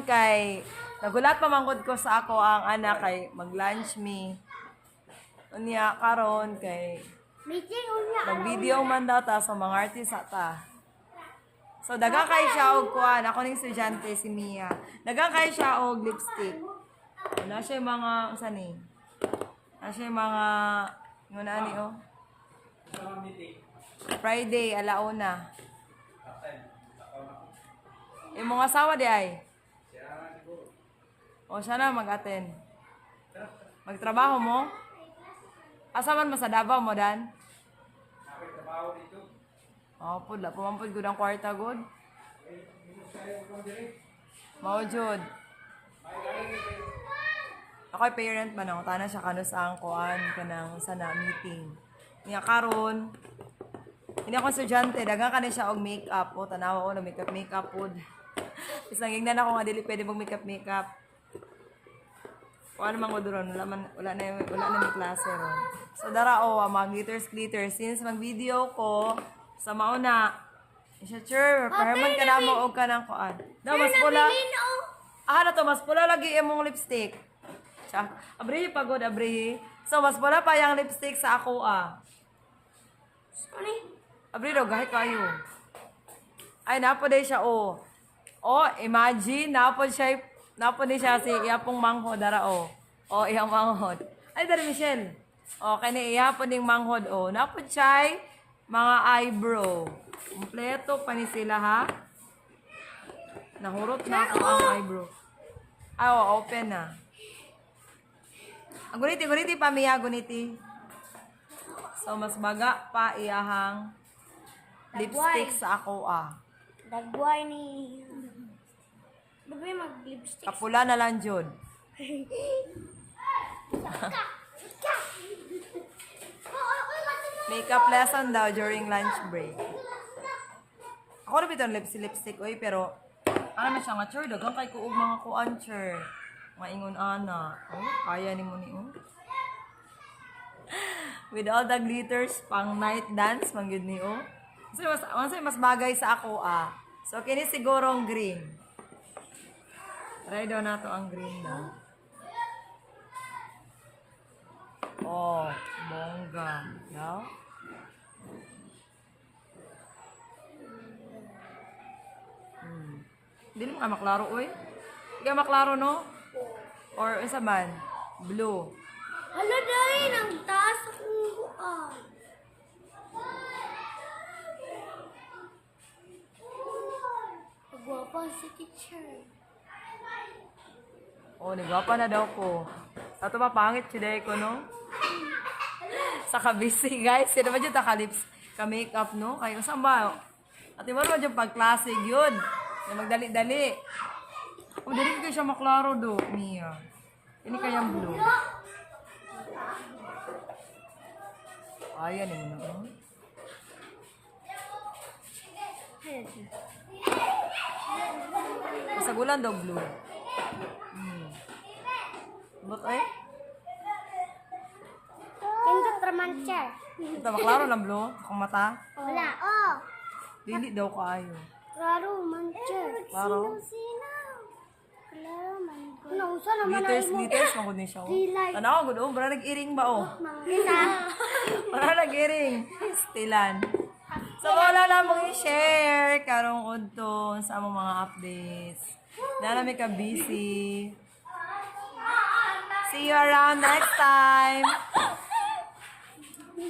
kay nagulat pa mangkod ko sa ako ang anak kay mag-lunch me. Unya karon kay Meeting unya. mag-video man daw ta sa mga artist ta. So dagang kay siya og kuan, ako ning estudyante si Mia. Dagang kay siya og lipstick. Wala siya mga unsa ni? Wala siya mga nguna ni oh. Friday alauna. Imong asawa di ay? O siya na mag-attend. Magtrabaho mo? Asa man sa Davao mo, Dan? Oh, pudla. Pumampod ko ng kwarta, good. Mao, Jud. Ako'y parent man ako. Tana siya kanus ang kuan kanang sana meeting. Niya karon. Hindi ako estudyante. Dagang ka na siya og makeup. O, tanawa ko na makeup pod. Isang gignan ako nga dili pwede mag makeup. O ano man ko doon, wala na may klase ron. So dara mga glitters. Since mag-video ko, sa mauna, siya sure, paherman ka na mo o ka ng kuan. Daw, mas pula. Na to, mas pula lagi imong lipstick. Siya, abrihi pagod, abrihi. So, mas pula pa yung lipstick sa ako Abrihi daw, kahit kayo. Ay, napoday siya imagine, napod siya si iyapong manghod, dara iyang manghod. Ay, dara Michelle. Kani iyapon ning manghod, napod siya mga eyebrow. Kompleto pa ni sila, ha? Nahurot na ako ang eyebrow. Ay, open na. Ang guniti pa, Mia, guniti. So, mas baga pa iyahang lipstick sa ako, Dagway ni... Dagway mag-lipstick. Kapula na lang, Jud. Makeup lesson daw during lunch break. Ako rin bitong lipstick, pero ano siya nga, sure, dagang kay kuog mga kuancher. Mga ingon ana. Kaya ni mo ni With all the glitters, pang night dance, manggid ni mas bagay sa ako, So, kini sigurong green. Try daw na to ang green na. Bongga. Yaw? Hindi mo ka maklaro, oy. Hindi ka maklaro, no? Or isa man? Blue. Hala, dahil ang taas akong buwan. Pagwapa si teacher. Nagwapa na daw ko. Ato pa pangit siya ko, no? Sa kabisi, guys. Sino ba dyan ka-makeup, no? Kayo, saan ba? At mo ba dyan pag-classic yun? Magdali-dali. Dali ko siya maklaro do, Mia. Ini kayang blue. Ayan yun, no? Masagulan daw blue. Ba't Tindot ramancher. Ito, maklaro ng blue? Akong mata? Wala, Dili daw kaayo. Klaro, mancher. Klaro? Klaro, mancher. Nausa naman Glitters, magod ni siya. Tanaw, good, para nag-iring ba, Kita. Para nag-iring. Stilan. So, wala na mong i-share karong udto sa among mga updates. Nalami ka busy. See you around next time.